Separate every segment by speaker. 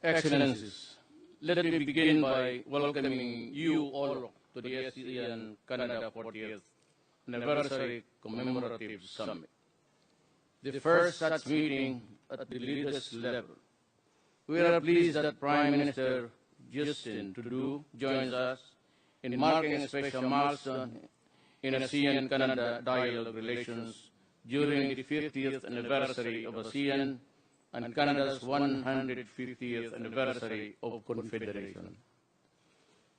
Speaker 1: Excellencies, let me begin by welcoming you all to the Asean Canada 40th Anniversary Commemorative Summit, the first such meeting at the leaders level. We are pleased that Prime Minister Justin Trudeau joins us in marking a special milestone in Asean-Canada dialogue relations during the 50th anniversary of Asean and Canada's 150th anniversary of Confederation.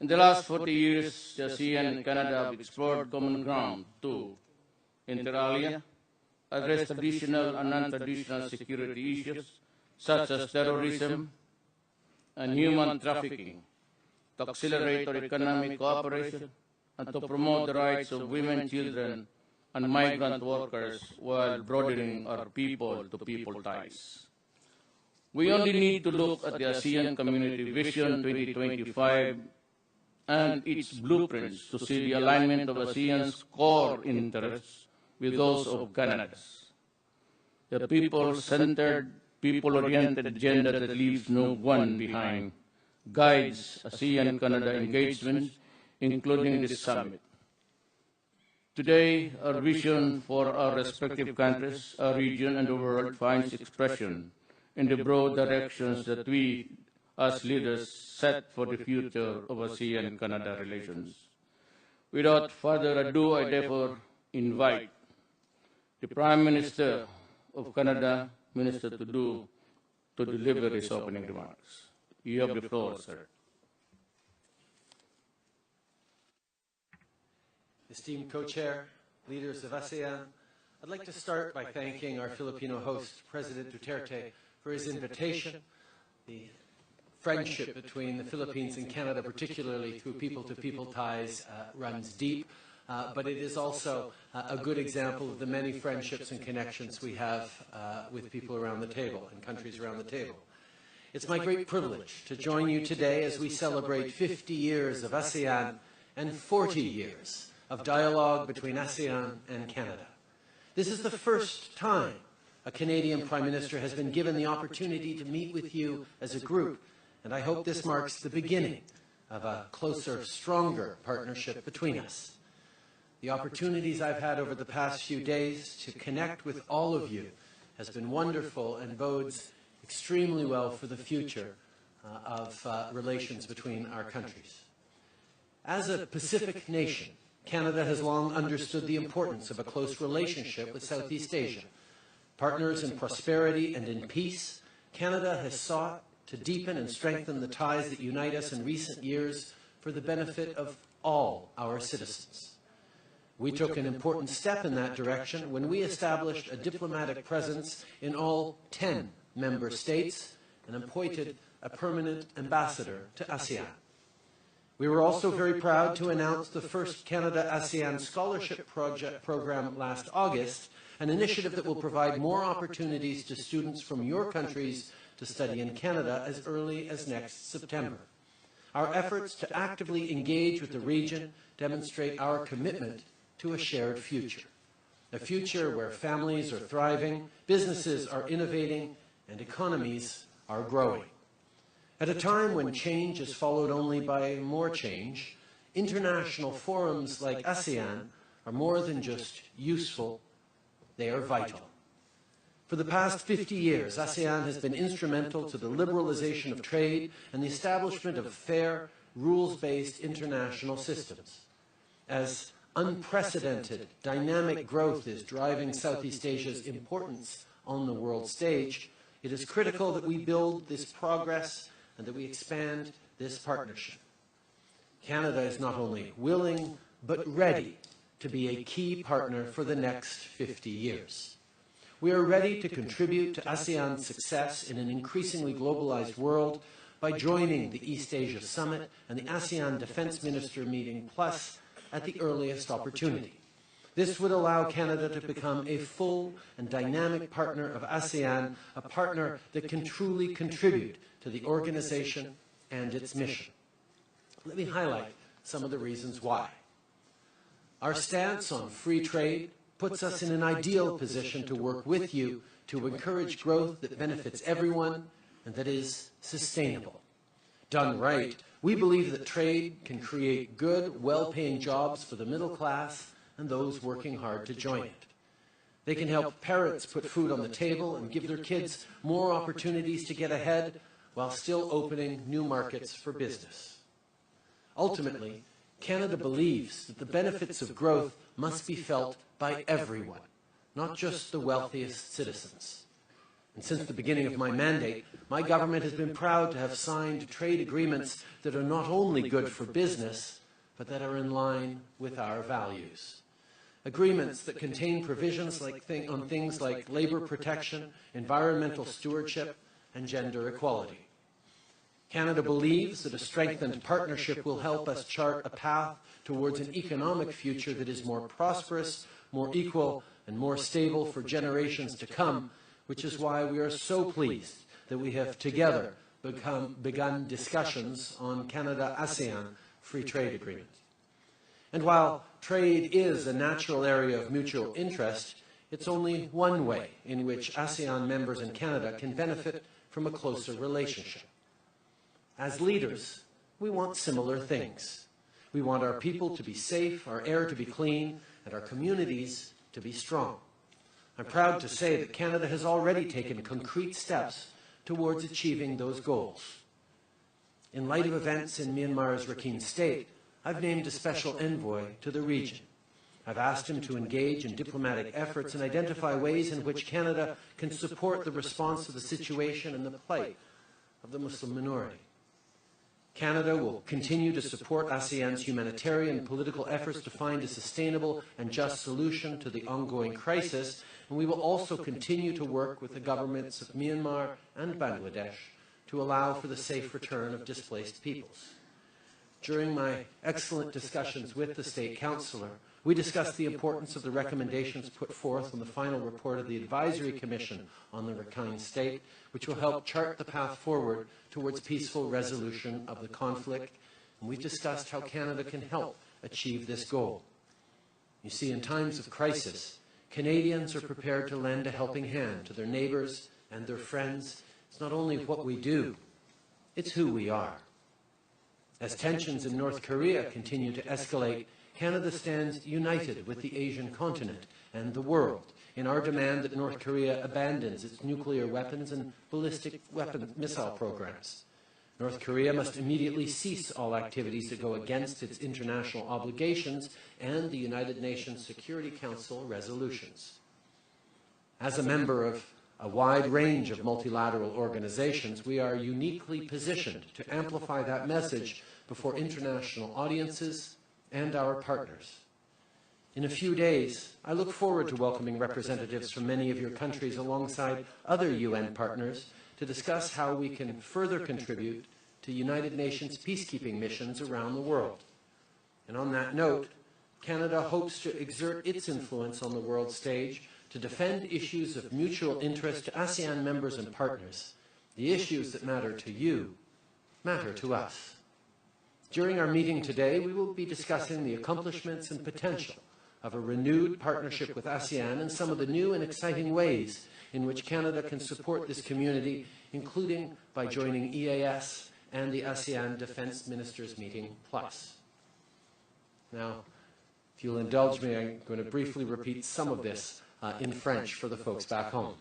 Speaker 1: In the last 40 years, the ASEAN and Canada have explored common ground to, inter alia, address traditional and non-traditional security issues such as terrorism and human trafficking, to accelerate our economic cooperation, and to promote the rights of women, children, and migrant workers while broadening our people-to-people ties. We only need to look at the ASEAN Community Vision 2025 and its blueprints to see the alignment of ASEAN's core interests with those of Canada's. The people-centered, people-oriented agenda that leaves no one behind guides ASEAN-Canada engagements, including this summit. Today, our vision for our respective countries, our region, and the world finds expression in the broad directions that we, as leaders, set for the future of ASEAN-Canada relations. Without further ado, I therefore invite the Prime Minister of Canada, Minister Trudeau, to deliver his opening remarks. You have the floor, sir.
Speaker 2: Esteemed co-chair, leaders of ASEAN, I'd like to start by thanking our Filipino host, President Duterte, for his invitation. The friendship between the Philippines and Canada, particularly through people-to-people ties, runs deep, but it is also a good example of the many friendships and connections we have with people around the table and countries around the table. It's my great privilege to join you today as we celebrate 50 years of ASEAN and 40 years of dialogue between ASEAN and Canada. This is the first time a Canadian Prime Minister has been given the opportunity to meet with you as a group, and I hope this marks the beginning of a closer, stronger partnership between us. The opportunities I've had over the past few days to connect with all of you has been wonderful and bodes extremely well for the future of relations between our countries. As a Pacific nation, Canada has long understood the importance of a close relationship with Southeast Asia. Partners in prosperity and in peace, Canada has sought to deepen and strengthen the ties that unite us in recent years for the benefit of all our citizens. We took an important step in that direction when we established a diplomatic presence in all 10 member states and appointed a permanent ambassador to ASEAN. We were also very proud to announce the first Canada-ASEAN Scholarship Program last August, an initiative that will provide more opportunities to students from your countries to study in Canada as early as next September. Our efforts to actively engage with the region demonstrate our commitment to a shared future, a future where families are thriving, businesses are innovating, and economies are growing. At a time when change is followed only by more change, international forums like ASEAN are more than just useful, they are vital. For the past 50 years, ASEAN has been instrumental to the liberalization of trade and the establishment of fair, rules-based international systems. As unprecedented, dynamic growth is driving Southeast Asia's importance on the world stage, it is critical that we build this progress and that we expand this partnership. Canada is not only willing, but ready to be a key partner for the next 50 years. We are ready to contribute to ASEAN's success in an increasingly globalized world by joining the East Asia Summit and the ASEAN Defense Minister Meeting Plus at the earliest opportunity. This would allow Canada to become a full and dynamic partner of ASEAN, a partner that can truly contribute to the organization and its mission. Let me highlight some of the reasons why. Our stance on free trade puts us in an ideal position to work with you to encourage growth that benefits everyone, and that is sustainable. Done right, we believe that trade can create good, well-paying jobs for the middle class and those working hard to join it. They can help parents put food on the table and give their kids more opportunities to get ahead while still opening new markets for business. Ultimately, Canada believes that the benefits of growth must be felt by everyone, not just the wealthiest citizens. And since the beginning of my mandate, my government has been proud to have signed trade agreements that are not only good for business, but that are in line with our values. Agreements that contain provisions on things like labor protection, environmental stewardship, and gender equality. Canada believes that a strengthened partnership will help us chart a path towards an economic future that is more prosperous, more equal, and more stable for generations to come, which is why we are so pleased that we have together begun discussions on Canada-ASEAN free trade agreement. And while trade is a natural area of mutual interest, it's only one way in which ASEAN members and Canada can benefit from a closer relationship. As leaders, we want similar things. We want our people to be safe, our air to be clean, and our communities to be strong. I'm proud to say that Canada has already taken concrete steps towards achieving those goals. In light of events in Myanmar's Rakhine State, I've named a special envoy to the region. I've asked him to engage in diplomatic efforts and identify ways in which Canada can support the response to the situation and the plight of the Muslim minority. Canada will continue to support ASEAN's humanitarian and political efforts to find a sustainable and just solution to the ongoing crisis, and we will also continue to work with the governments of Myanmar and Bangladesh to allow for the safe return of displaced peoples. During my excellent discussions with the State Councillor, we discussed the importance of the recommendations put forth on the final report of the Advisory Commission on the Rakhine State, which will help chart the path forward towards peaceful resolution of the conflict, and we've discussed how Canada can help achieve this goal. You see, in times of crisis, Canadians are prepared to lend a helping hand to their neighbours and their friends. It's not only what we do, it's who we are. As tensions in North Korea continue to escalate, Canada stands united with the Asian continent and the world in our demand that North Korea abandons its nuclear weapons and ballistic missile programs. North Korea must immediately cease all activities that go against its international obligations and the United Nations Security Council resolutions. As a member of a wide range of multilateral organizations, we are uniquely positioned to amplify that message before international audiences and our partners. In a few days, I look forward to welcoming representatives from many of your countries alongside other UN partners to discuss how we can further contribute to United Nations peacekeeping missions around the world. And on that note, Canada hopes to exert its influence on the world stage to defend issues of mutual interest to ASEAN members and partners. The issues that matter to you matter to us. During our meeting today, we will be discussing the accomplishments and potential of a renewed partnership with ASEAN and some of the new and exciting ways in which Canada can support this community, including by joining EAS and the ASEAN Defence Ministers Meeting Plus. Now, if you'll indulge me, I'm going to briefly repeat some of this in French for the folks back home.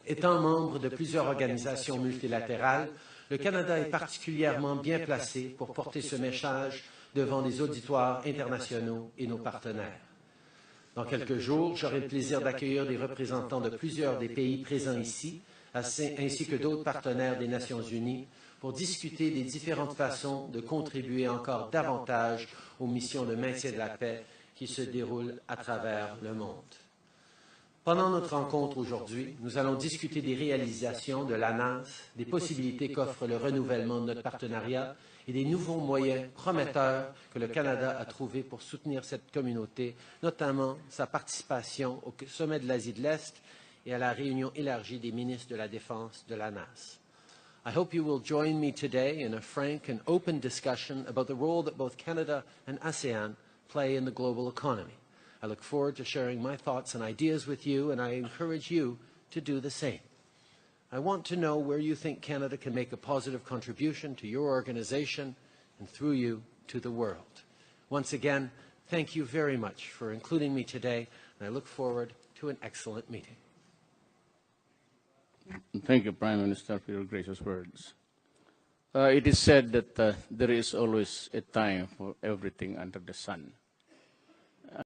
Speaker 2: Étant membre de plusieurs organisations multilatérales, le Canada est particulièrement bien placé pour porter ce message devant les auditoires internationaux et nos partenaires. Dans quelques jours, j'aurai le plaisir d'accueillir des représentants de plusieurs des pays présents ici, ainsi que d'autres partenaires des Nations Unies, pour discuter des différentes façons de contribuer encore davantage aux missions de maintien de la paix qui se déroulent à travers le monde. Pendant notre rencontre aujourd'hui, nous allons discuter des réalisations de l'ANAS, des possibilités qu'offre le renouvellement de notre partenariat et des nouveaux moyens prometteurs que le Canada a trouvés pour soutenir cette communauté, notamment sa participation au sommet de l'Asie de l'Est et à la réunion élargie des ministres de la Défense de l'ANAS. I hope you will join me today in a frank and open discussion about the role that both Canada and ASEAN play in the global economy. I look forward to sharing my thoughts and ideas with you, and I encourage you to do the same. I want to know where you think Canada can make a positive contribution to your organization and through you to the world. Once again, thank you very much for including me today, and I look forward to an excellent meeting.
Speaker 1: Thank you, Prime Minister, for your gracious words. It is said that there is always a time for everything under the sun.